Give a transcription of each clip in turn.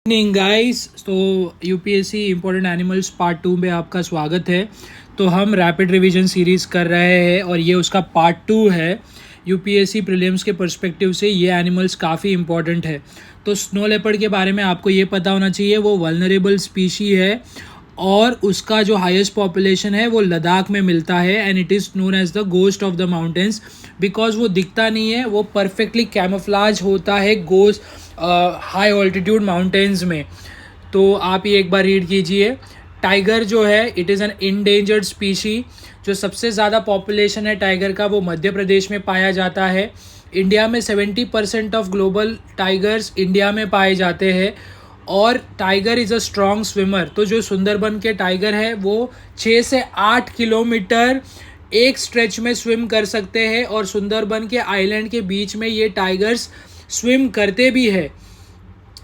Evening guys. तो UPSC important animals part 2 में आपका स्वागत है। तो हम रैपिड रिवीजन सीरीज़ कर रहे हैं और ये उसका पार्ट 2 है। यूपीएससी प्रीलिम्स के पर्सपेक्टिव से ये एनिमल्स काफ़ी इंपॉर्टेंट है। तो स्नो लेपर्ड के बारे में आपको ये पता होना चाहिए, वो वल्नरेबल स्पीशी है और उसका जो हाईएस्ट पॉपुलेशन है वो लद्दाख में मिलता है and it is known as the ghost of the mountains because वो दिखता नहीं है, वो परफेक्टली कैमोफ्लाज होता है गोस्ट हाई ऑल्टीट्यूड माउंटेन्स में। तो आप ये एक बार रीड कीजिए। टाइगर जो है it is an endangered species. जो सबसे ज़्यादा पॉपुलेशन है टाइगर का वो मध्य प्रदेश में पाया जाता है। इंडिया में 70% ऑफ ग्लोबल टाइगर्स इंडिया में पाए जाते हैं और tiger is a strong swimmer. तो जो सुंदरबन के टाइगर है वो 6 से 8 किलोमीटर एक स्ट्रेच में स्विम कर सकते हैं और सुंदरबन के आइलैंड के बीच में ये टाइगर्स स्विम करते भी है।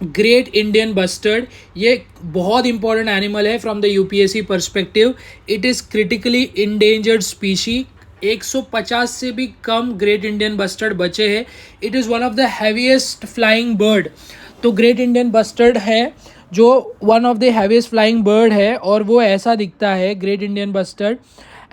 ग्रेट इंडियन बस्टर्ड ये बहुत इंपॉर्टेंट एनिमल है from the UPSC perspective. It is critically endangered species. 150 से भी कम ग्रेट इंडियन बस्टर्ड बचे हैं। It is one of the heaviest flying bird. तो ग्रेट इंडियन बस्टर्ड है जो one of the heaviest flying bird है और वो ऐसा दिखता है ग्रेट इंडियन बस्टर्ड।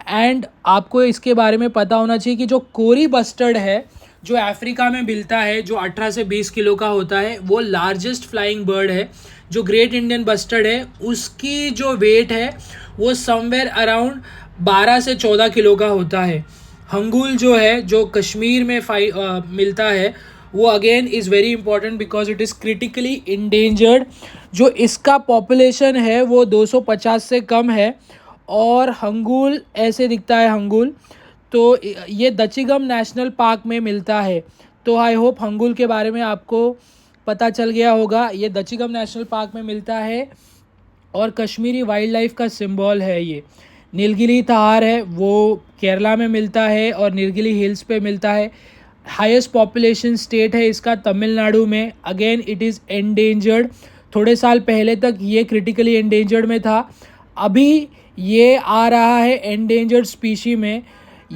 एंड आपको इसके बारे में पता होना चाहिए कि जो कोरी बस्टर्ड है जो अफ्रीका में मिलता है, जो 18 से 20 किलो का होता है, वो लार्जेस्ट फ्लाइंग बर्ड है। जो ग्रेट इंडियन बस्टर्ड है उसकी जो वेट है वो समवेयर अराउंड 12 से 14 किलो का होता है। हंगूल जो है जो कश्मीर में मिलता है वो again is very important because it is critically endangered. जो इसका पॉपुलेशन है वो 250 से कम है और हंगूल ऐसे दिखता है हंगूल। तो ये दचिगम नेशनल पार्क में मिलता है। तो आई होप हंगूल के बारे में आपको पता चल गया होगा। ये दचिगम नेशनल पार्क में मिलता है और कश्मीरी वाइल्ड लाइफ का सिंबल है। ये नीलगिरी तार है वो केरला में मिलता है और नीलगिरी हिल्स पे मिलता है। हाईएस्ट पॉपुलेशन स्टेट है इसका तमिलनाडु में। Again it is endangered. थोड़े साल पहले तक ये क्रिटिकली एंडेंजर्ड में था, अभी ये आ रहा है एंडेंजर्ड स्पीशी में।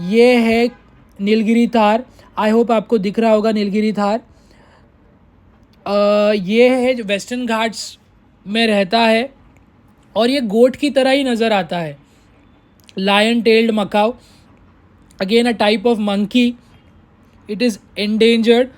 ये है नीलगिरी तार। आई होप आपको दिख रहा होगा नीलगिरी तार। ये है जो वेस्टर्न घाट्स में रहता है और ये गोट की तरह ही नज़र आता है। Lion tailed macaque again a type of monkey. It is endangered.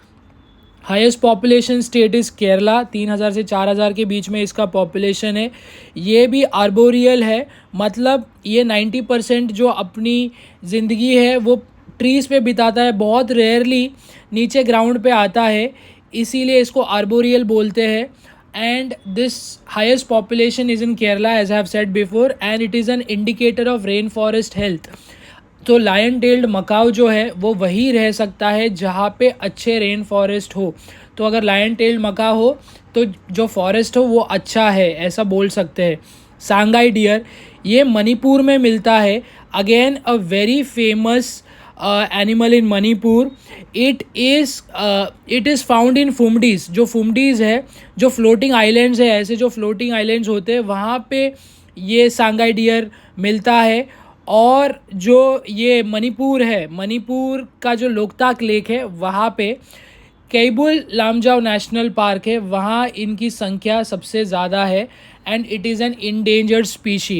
Highest population state is Kerala. 3000 से 4000 के बीच में इसका पॉपुलेशन है। ये भी आर्बोरियल है, मतलब ये 90% जो अपनी ज़िंदगी है वो ट्रीज़ पे बिताता है, बहुत रेयरली नीचे ग्राउंड पे आता है, इसीलिए इसको आर्बोरियल बोलते हैं। And this highest population is in Kerala as I have said before and it is an indicator of rain forest health. तो लायन टेल्ड मकाऊ जो है वो वही रह सकता है जहाँ पे अच्छे रेन फॉरेस्ट हो। तो अगर लायन टेल्ड मकाऊ हो तो जो फॉरेस्ट हो वो अच्छा है, ऐसा बोल सकते हैं। सांगाई डियर ये मणिपुर में मिलता है। Again a very famous animal in Manipur. It is found in phumdis. जो फुमडीज है जो फ्लोटिंग आइलैंड्स है, ऐसे जो फ्लोटिंग आइलैंड्स होते हैं वहाँ पे ये सांगाई डियर मिलता है। और जो ये मणिपुर है, मणिपुर का जो लोकताक लेक है वहाँ पे केबुल लामजाओ नेशनल पार्क है, वहाँ इनकी संख्या सबसे ज़्यादा है and it is an endangered species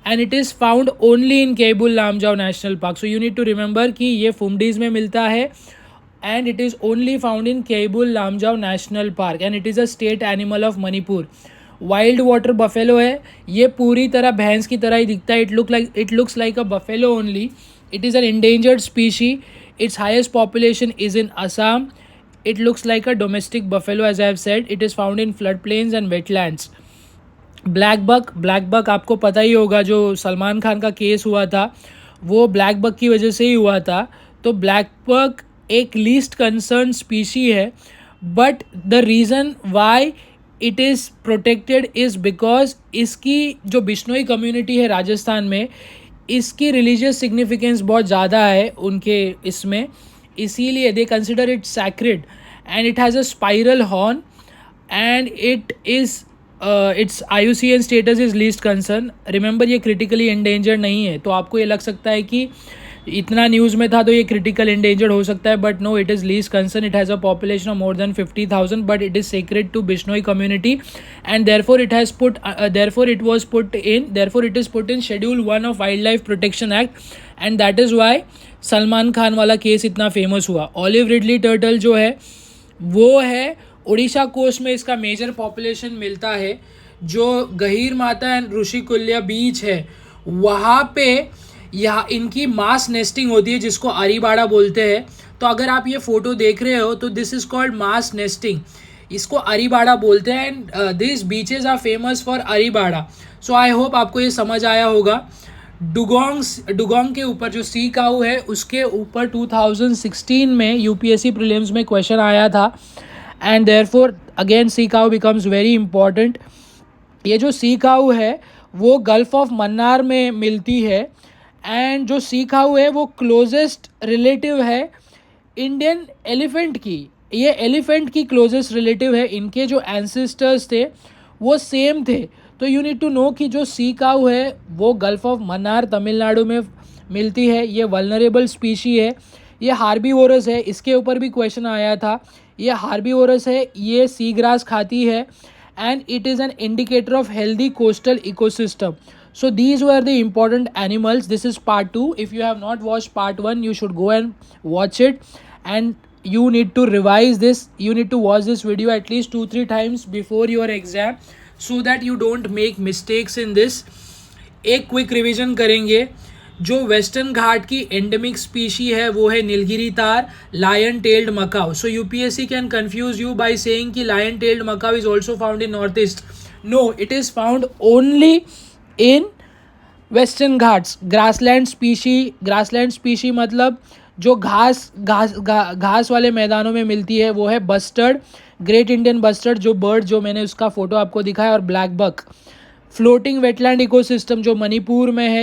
and it is found only in Keibul Lamjao national park. So you need to remember कि ये फुमडीज़ में मिलता है and it is only found in Keibul Lamjao national park and it is a state animal of Manipur. Wild water buffalo है, ये पूरी तरह भैंस की तरह ही दिखता है। It looks like a buffalo only. It is an endangered species. Its highest population is in Assam. It looks like a domestic buffalo as I have said. It is found in flood plains and wetlands. Blackbuck आपको पता ही होगा, जो सलमान खान का case हुआ था वो black buck की वजह से ही हुआ था। तो ब्लैक बक एक लीस्ट कंसर्न स्पीशी है, but the reason why it is protected is because इसकी जो बिश्नोई कम्युनिटी है राजस्थान में, इसकी रिलीजियस सिग्निफिकेंस बहुत ज़्यादा है उनके इसमें, इसीलिए they consider it sacred and it has a spiral horn and it is it's IUCN status is least concern. Remember ये क्रिटिकली एंडेंजर्ड नहीं है। तो आपको ये लग सकता है कि इतना न्यूज़ में था तो ये क्रिटिकल एंडेंजर्ड हो सकता है, but no, it is least concern. It has a population of more than 50,000, but it is sacred to Bishnoi community and therefore it has put therefore it is put in schedule 1 of wildlife protection act and that is why Salman Khan वाला case इतना famous हुआ. Olive Ridley turtle जो है वो है Orissa coast में, इसका major population मिलता है. जो गहीर माता एंड ऋषिकुल्या बीच है वहाँ पे यहाँ इनकी मास नेस्टिंग होती है जिसको अरीबाड़ा बोलते हैं. तो अगर आप ये फ़ोटो देख रहे हो तो this is called mass nesting, इसको अरीबाड़ा बोलते हैं. And this beaches are famous for arribada. So I hope आपको ये समझ आया होगा. डुगोंग के ऊपर जो सी काऊ है उसके ऊपर 2016 में यूपीएससी प्रीलिम्स में क्वेश्चन आया था and therefore again sea cow becomes very important. ये जो सी काऊ है वो गल्फ ऑफ मन्नार में मिलती है एंड जो सी काऊ है वो क्लोजेस्ट रिलेटिव है इंडियन एलिफेंट की. ये एलिफेंट की क्लोजेस्ट रिलेटिव है. इनके जो एंसेस्टर्स थे वो सेम थे. तो यू नीड टू नो कि जो सी काऊ है वो गल्फ ऑफ मन्नार तमिलनाडु में मिलती है. ये वल्नरेबल स्पीशी है, ये हार्बीवोरस है. इसके ऊपर भी क्वेश्चन आया था. ये हार्बीवोरस है, ये सी ग्रास खाती है and it is an indicator of healthy coastal ecosystem. So these were the important animals. This is part 2. If you have not watched part 1, you should go and watch it, and you need to revise this. You need to watch this video at least 2-3 times before your exam so that you don't make mistakes in this. एक quick revision करेंगे. जो western घाट की endemic species है वो है Nilgiri tahr, lion tailed macaque. So UPSC can confuse you by saying कि lion tailed macaque is also found in North East. No, it is found only in Western Ghats. Grassland species मतलब जो घास वाले मैदानों में मिलती है वो है बस्टर्ड, ग्रेट इंडियन बस्टर्ड जो बर्ड जो मैंने उसका फोटो आपको दिखाया, और blackbuck. Floating wetland ecosystem जो मणिपुर में है